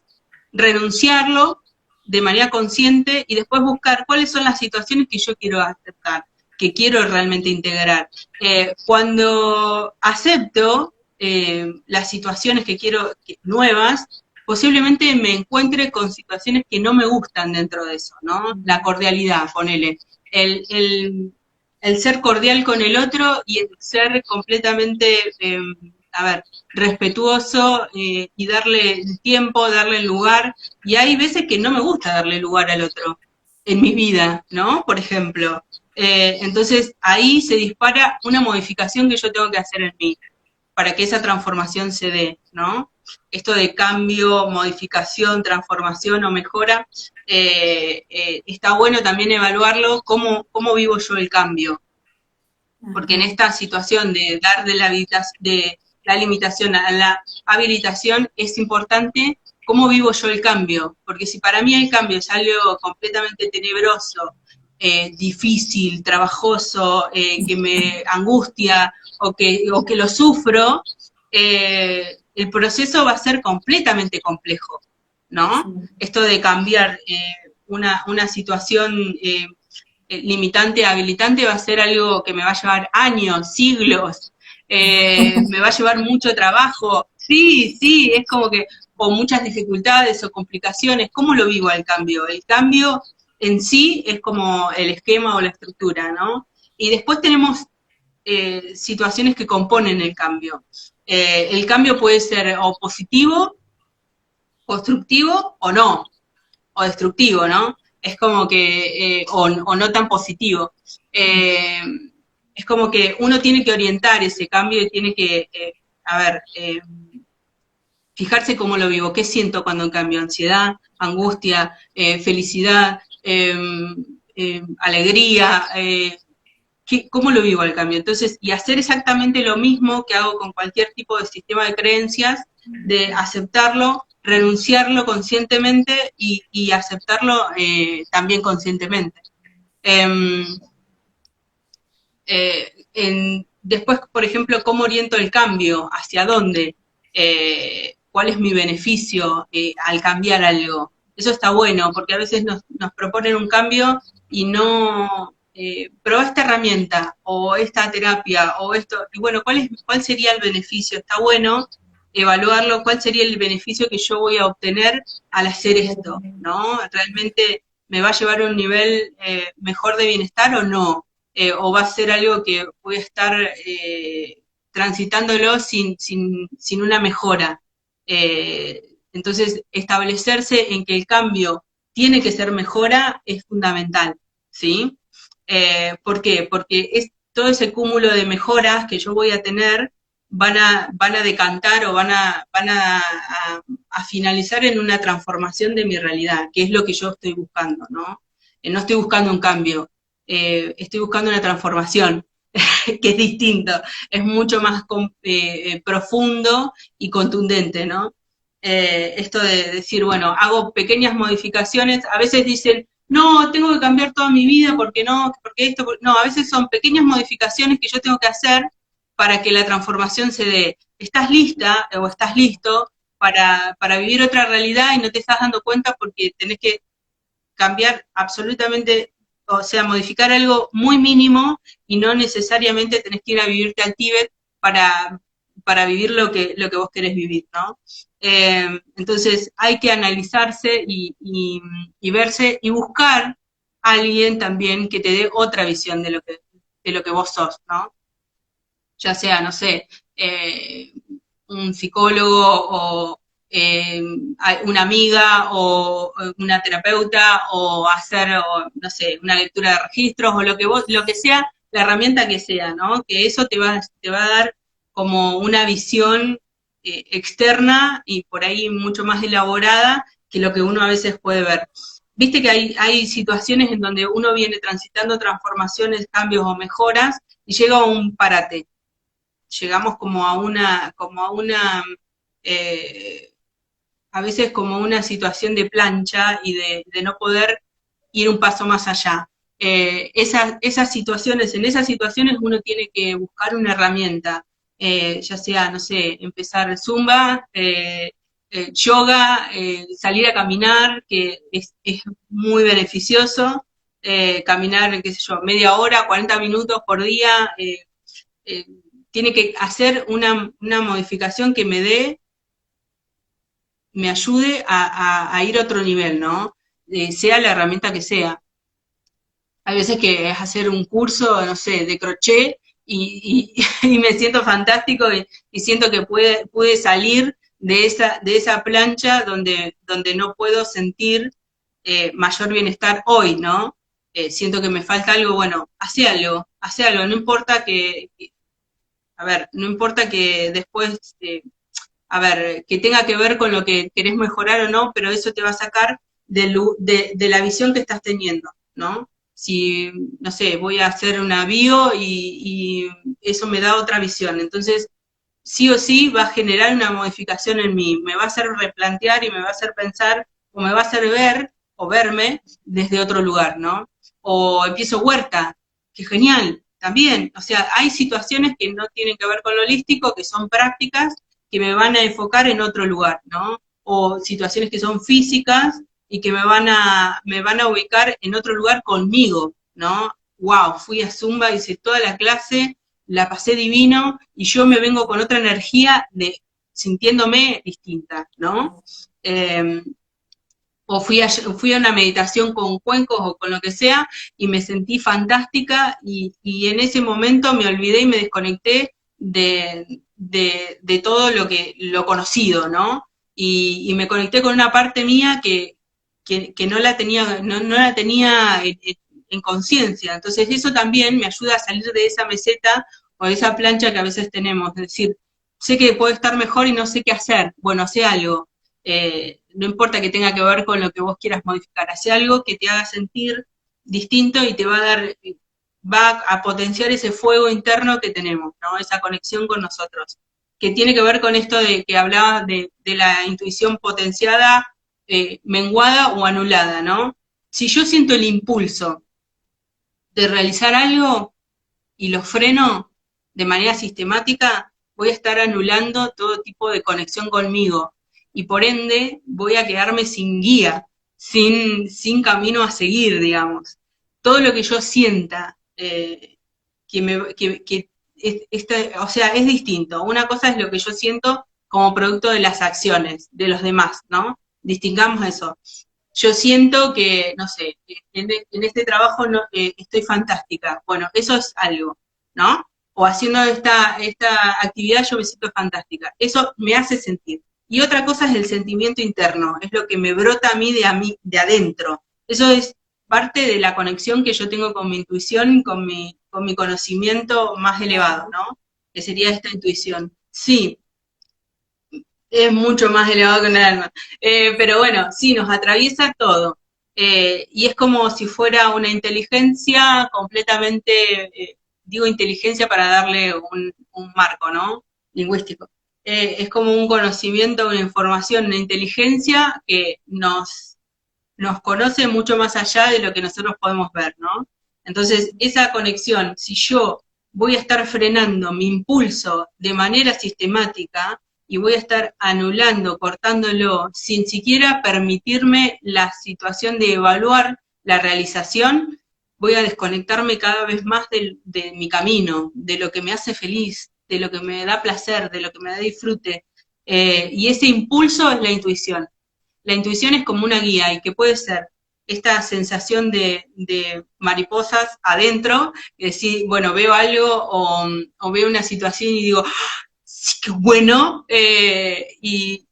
renunciarlo de manera consciente y después buscar cuáles son las situaciones que yo quiero aceptar, que quiero realmente integrar. Cuando acepto las situaciones que quiero nuevas, posiblemente me encuentre con situaciones que no me gustan dentro de eso, ¿no? La cordialidad, ponele. El ser cordial con el otro y el ser completamente, respetuoso y darle el tiempo, darle el lugar. Y hay veces que no me gusta darle lugar al otro en mi vida, ¿no? Por ejemplo. Entonces ahí se dispara una modificación que yo tengo que hacer en mí para que esa transformación se dé, ¿no? Esto de cambio, modificación, transformación o mejora, está bueno también evaluarlo, cómo vivo yo el cambio. Porque en esta situación de dar de la limitación a la habilitación es importante cómo vivo yo el cambio, porque si para mí el cambio es algo completamente tenebroso, difícil, trabajoso, que me angustia o que lo sufro, el proceso va a ser completamente complejo, ¿no? Sí. Esto de cambiar una situación limitante, habilitante, va a ser algo que me va a llevar años, siglos, me va a llevar mucho trabajo. Sí, sí, es como que, o muchas dificultades o complicaciones. ¿Cómo lo vivo el cambio? El cambio en sí es como el esquema o la estructura, ¿no? Y después tenemos situaciones que componen el cambio. El cambio puede ser o positivo, constructivo o no, o destructivo, ¿no? Es como que, o no tan positivo. Eh, es como que uno tiene que orientar ese cambio y tiene que, fijarse cómo lo vivo, qué siento cuando cambio, ansiedad, angustia, felicidad, alegría, cómo lo vivo el cambio. Entonces, y hacer exactamente lo mismo que hago con cualquier tipo de sistema de creencias, de aceptarlo, renunciarlo conscientemente y aceptarlo también conscientemente. Eh, después, por ejemplo, ¿cómo oriento el cambio? ¿Hacia dónde? cuál es mi beneficio al cambiar algo. Eso está bueno, porque a veces nos proponen un cambio y no, probá esta herramienta, o esta terapia, o esto, y bueno, ¿cuál sería el beneficio? Está bueno evaluarlo, cuál sería el beneficio que yo voy a obtener al hacer esto, ¿no? ¿Realmente me va a llevar a un nivel mejor de bienestar o no? O va a ser algo que voy a estar transitándolo sin una mejora. Entonces, establecerse en que el cambio tiene que ser mejora es fundamental, ¿sí? ¿Por qué? Porque todo ese cúmulo de mejoras que yo voy a tener van a decantar o a finalizar en una transformación de mi realidad, que es lo que yo estoy buscando, ¿no? No estoy buscando un cambio, estoy buscando una transformación, que es distinto, es mucho más profundo y contundente, ¿no? Esto de decir, bueno, hago pequeñas modificaciones, a veces dicen, no, tengo que cambiar toda mi vida, porque no, porque esto, no, a veces son pequeñas modificaciones que yo tengo que hacer para que la transformación se dé. ¿Estás lista o estás listo para vivir otra realidad y no te estás dando cuenta porque tenés que cambiar absolutamente, o sea, modificar algo muy mínimo y no necesariamente tenés que ir a vivirte al Tíbet para vivir lo que vos querés vivir, ¿no? Entonces hay que analizarse y verse y buscar a alguien también que te dé otra visión de lo que vos sos, ¿no? Ya sea, no sé, un psicólogo o una amiga o una terapeuta o hacer, o, no sé, una lectura de registros o lo que sea, la herramienta que sea, ¿no? Que eso te va a dar como una visión externa y por ahí mucho más elaborada que lo que uno a veces puede ver. Viste que hay situaciones en donde uno viene transitando transformaciones, cambios o mejoras y llega a un parate. Llegamos eh, a veces como una situación de plancha y de no poder ir un paso más allá. En esas situaciones uno tiene que buscar una herramienta, ya sea, no sé, empezar zumba, yoga, salir a caminar, que es muy beneficioso, caminar, qué sé yo, media hora, 40 minutos por día, eh, tiene que hacer una modificación que me ayude a ir a otro nivel, ¿no? Sea la herramienta que sea. Hay veces que es hacer un curso, no sé, de crochet y me siento fantástico y siento que pude salir de esa plancha donde no puedo sentir mayor bienestar hoy, ¿no? Siento que me falta algo, bueno, hace algo, no importa a ver, no importa que después, a ver, que tenga que ver con lo que querés mejorar o no, pero eso te va a sacar de la visión que estás teniendo, ¿no? Si, no sé, voy a hacer una bio y eso me da otra visión. Entonces, sí o sí va a generar una modificación en mí, me va a hacer replantear y me va a hacer pensar, o me va a hacer ver o verme desde otro lugar, ¿no? O empiezo huerta, qué genial, también. O sea, hay situaciones que no tienen que ver con lo holístico, que son prácticas, que me van a enfocar en otro lugar, ¿no? O situaciones que son físicas y que me van a ubicar en otro lugar conmigo, ¿no? Wow, fui a Zumba, hice toda la clase, la pasé divino y yo me vengo con otra energía sintiéndome distinta, ¿no? O fui a una meditación con cuencos o con lo que sea y me sentí fantástica y en ese momento me olvidé y me desconecté de todo lo conocido, ¿no? Y me conecté con una parte mía que no la tenía, no la tenía en conciencia. Entonces eso también me ayuda a salir de esa meseta o de esa plancha que a veces tenemos, es decir, sé que puedo estar mejor y no sé qué hacer, bueno, sé algo, no importa que tenga que ver con lo que vos quieras modificar, hace algo que te haga sentir distinto y te va a dar, va a potenciar ese fuego interno que tenemos, ¿no? Esa conexión con nosotros, que tiene que ver con esto de que hablaba de la intuición potenciada, menguada o anulada, ¿no? Si yo siento el impulso de realizar algo y lo freno de manera sistemática, voy a estar anulando todo tipo de conexión conmigo. y por ende voy a quedarme sin guía, sin camino a seguir, digamos. Todo lo que yo sienta, o sea, es distinto. Una cosa es lo que yo siento como producto de las acciones de los demás, ¿no? Distingamos eso. Yo siento que, no sé, en este trabajo no, estoy fantástica. Bueno, eso es algo, ¿no? O haciendo esta actividad yo me siento fantástica. Eso me hace sentir. Y otra cosa es el sentimiento interno, es lo que me brota a mí, de adentro. Eso es parte de la conexión que yo tengo con mi intuición y con mi conocimiento más elevado, ¿no? Que sería esta intuición. Sí, es mucho más elevado que un alma. Pero bueno, sí, nos atraviesa todo. Y es como si fuera una inteligencia completamente, digo inteligencia para darle un marco, ¿no? Lingüístico. Es como un conocimiento, una información, una inteligencia que nos conoce mucho más allá de lo que nosotros podemos ver, ¿no? Entonces, esa conexión, si yo voy a estar frenando mi impulso de manera sistemática y voy a estar anulando, cortándolo, sin siquiera permitirme la situación de evaluar la realización, voy a desconectarme cada vez más de mi camino, de lo que me hace feliz, de lo que me da placer, de lo que me da disfrute. Y ese impulso es la intuición. La intuición es como una guía y que puede ser esta sensación de mariposas adentro, decir, bueno, veo algo o veo una situación y digo, ¡ah, sí, qué bueno, y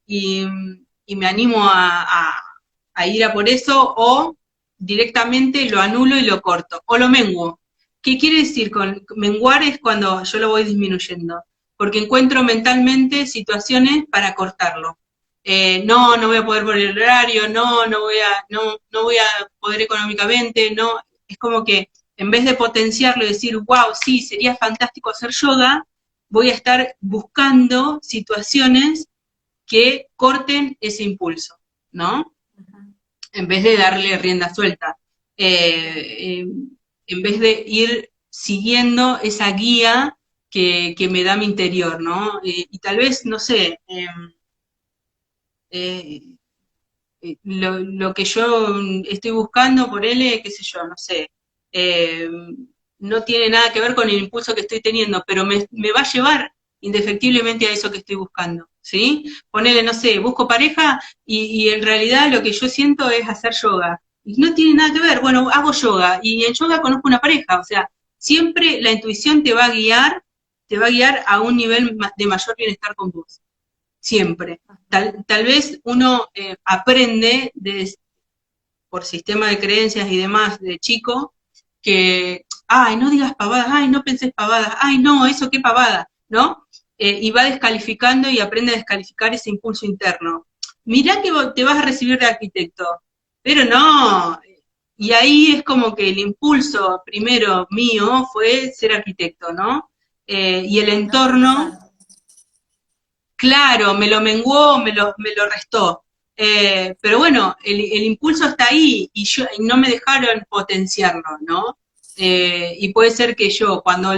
me animo a ir a por eso, o directamente lo anulo y lo corto, o lo menguo. ¿Qué quiere decir con menguar? Es cuando yo lo voy disminuyendo, porque encuentro mentalmente situaciones para cortarlo. No voy a poder por el horario, no voy a poder económicamente, no, es como que en vez de potenciarlo y decir, wow, sí, sería fantástico hacer yoga, voy a estar buscando situaciones que corten ese impulso, ¿no? En vez de darle rienda suelta. En vez de ir siguiendo esa guía que me da mi interior, ¿no? Y tal vez, no sé, eh, lo que yo estoy buscando por él, qué sé yo, no sé, eh, no tiene nada que ver con el impulso que estoy teniendo, pero me va a llevar indefectiblemente a eso que estoy buscando, ¿sí? Ponele, no sé, busco pareja y en realidad lo que yo siento es hacer yoga. Y no tiene nada que ver, bueno, hago yoga y en yoga conozco una pareja, o sea, siempre la intuición te va a guiar a un nivel de mayor bienestar con vos, siempre. Tal vez uno aprende por sistema de creencias y demás de chico que, ay, no digas pavadas, ay, no penses pavadas, ay, no, eso qué pavada, ¿no? Y va descalificando y aprende a descalificar ese impulso interno. Mirá que te vas a recibir de arquitecto, pero no. Y ahí es como que el impulso primero mío fue ser arquitecto, ¿no? Y el No pensar. entorno, claro, me lo menguó, me lo restó. Pero bueno, el impulso está ahí y no me dejaron potenciarlo, ¿no? Y puede ser que yo cuando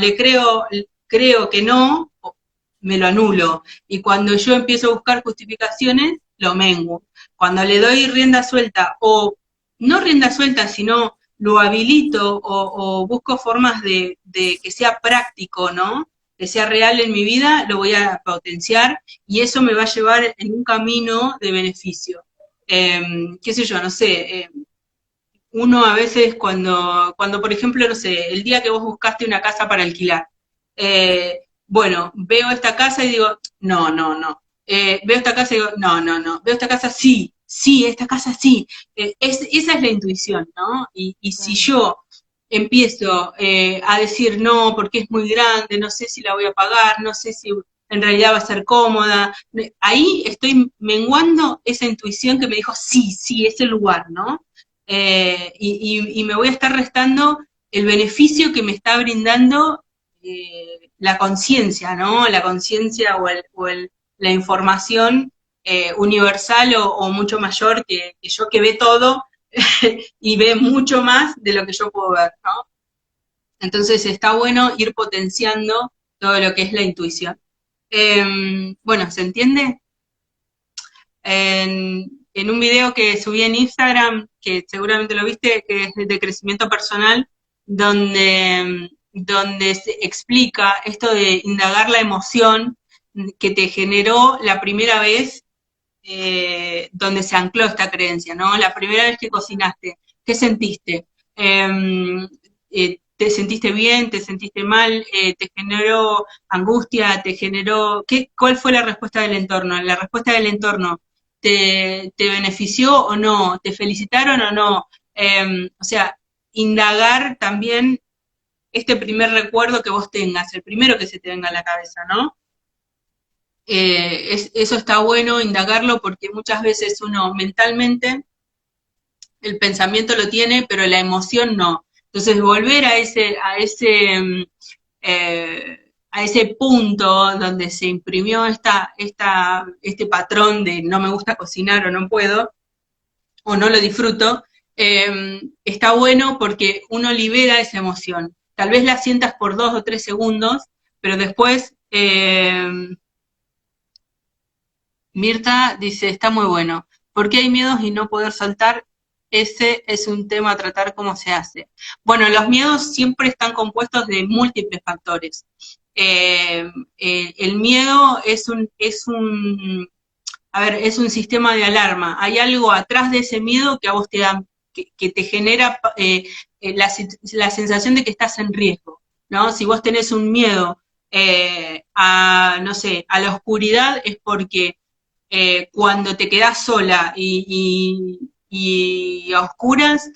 creo que no, me lo anulo. Y cuando yo empiezo a buscar justificaciones, lo menguo. Cuando le doy rienda suelta, o no rienda suelta, sino lo habilito o busco formas de que sea práctico, ¿no? Que sea real en mi vida, lo voy a potenciar y eso me va a llevar en un camino de beneficio. Qué sé yo, no sé, uno a veces cuando, por ejemplo, no sé, el día que vos buscaste una casa para alquilar, bueno, veo esta casa y digo, no, no, no. Veo esta casa y digo, no, no, no. Veo esta casa, sí, sí, esa sí. Esa es la intuición, ¿no? Y si yo empiezo a decir no, porque es muy grande, no sé si la voy a pagar, no sé si en realidad va a ser cómoda, ahí estoy menguando esa intuición que me dijo, sí, sí, es el lugar, ¿no? Y me voy a estar restando el beneficio que me está brindando la conciencia, ¿no? La conciencia la información universal o mucho mayor que yo que ve todo y ve mucho más de lo que yo puedo ver, ¿no? Entonces está bueno ir potenciando todo lo que es la intuición. Bueno, ¿se entiende? en un video que subí en Instagram, que seguramente lo viste, que es de crecimiento personal, donde se explica esto de indagar la emoción que te generó la primera vez donde se ancló esta creencia, ¿no? La primera vez que cocinaste, ¿qué sentiste? ¿Te sentiste bien? ¿Te sentiste mal? ¿Te generó angustia? ¿Te generó...? ¿Cuál fue la respuesta del entorno? La respuesta del entorno, ¿te benefició o no? ¿Te felicitaron o no? O sea, indagar también este primer recuerdo que vos tengas, el primero que se te venga a la cabeza, ¿no? Eso está bueno indagarlo porque muchas veces uno mentalmente el pensamiento lo tiene, pero la emoción no. Entonces volver a ese punto donde se imprimió este patrón de no me gusta cocinar o no puedo, o no lo disfruto, está bueno porque uno libera esa emoción. Tal vez la sientas por 2 o 3 segundos, pero después Mirta dice, está muy bueno. ¿Por qué hay miedos y no poder saltar? Ese es un tema a tratar cómo se hace. Bueno, los miedos siempre están compuestos de múltiples factores. El miedo es un sistema de alarma. Hay algo atrás de ese miedo que a vos te da, que te genera la sensación de que estás en riesgo, ¿no? Si vos tenés un miedo no sé, a la oscuridad es porque cuando te quedás sola y a oscuras,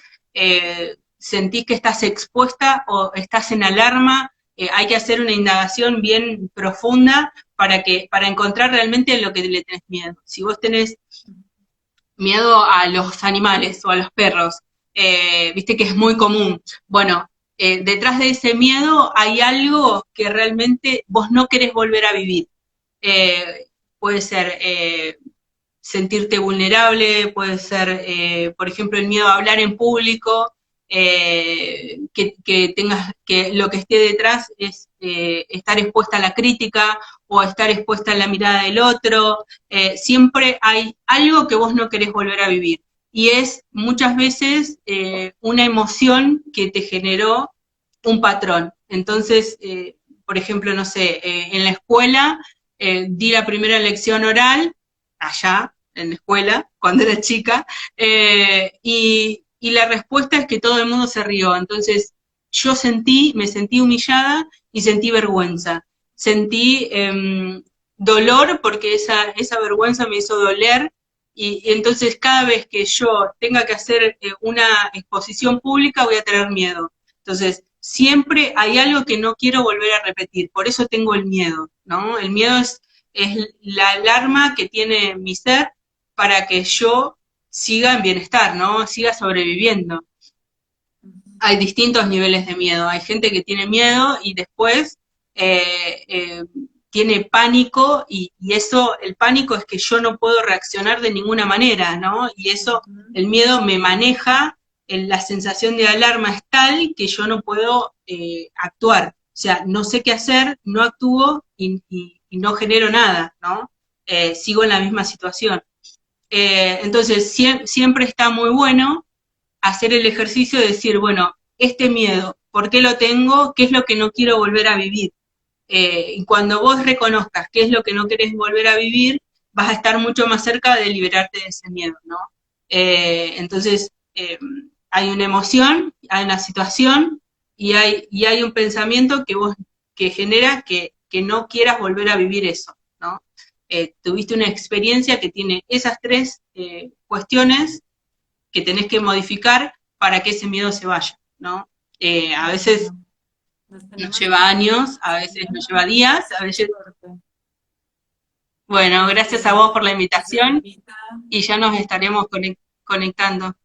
sentís que estás expuesta o estás en alarma, hay que hacer una indagación bien profunda para encontrar realmente lo que le tenés miedo. Si vos tenés miedo a los animales o a los perros, viste que es muy común. Bueno, detrás de ese miedo hay algo que realmente vos no querés volver a vivir. Eh, Puede ser sentirte vulnerable, puede ser, por ejemplo, el miedo a hablar en público, que tengas, que lo que esté detrás es estar expuesta a la crítica o estar expuesta a la mirada del otro. Siempre hay algo que vos no querés volver a vivir. Y es muchas veces una emoción que te generó un patrón. Entonces, por ejemplo, no sé, en la escuela di la primera lección oral, allá, en la escuela, cuando era chica, y la respuesta es que todo el mundo se rió. Entonces, yo me sentí humillada y sentí vergüenza. Sentí dolor porque esa vergüenza me hizo doler y entonces cada vez que yo tenga que hacer una exposición pública voy a tener miedo. Entonces, siempre hay algo que no quiero volver a repetir, por eso tengo el miedo, ¿no? El miedo es la alarma que tiene mi ser para que yo siga en bienestar, ¿no? Siga sobreviviendo. Hay distintos niveles de miedo. Hay gente que tiene miedo y después tiene pánico y eso, el pánico es que yo no puedo reaccionar de ninguna manera, ¿no? Y eso, el miedo me maneja, la sensación de alarma es tal que yo no puedo actuar. O sea, no sé qué hacer, no actúo y no genero nada, ¿no? Sigo en la misma situación. Entonces, siempre está muy bueno hacer el ejercicio de decir, bueno, este miedo, ¿por qué lo tengo? ¿Qué es lo que no quiero volver a vivir? Y cuando vos reconozcas qué es lo que no querés volver a vivir, vas a estar mucho más cerca de liberarte de ese miedo, ¿no? Entonces, hay una emoción, hay una situación y hay un pensamiento que genera que no quieras volver a vivir eso, ¿no? Tuviste una experiencia que tiene esas 3 cuestiones que tenés que modificar para que ese miedo se vaya, ¿no? A veces nos lleva años, a veces nos lleva días, a veces... Bueno, gracias a vos por la invitación y ya nos estaremos conectando.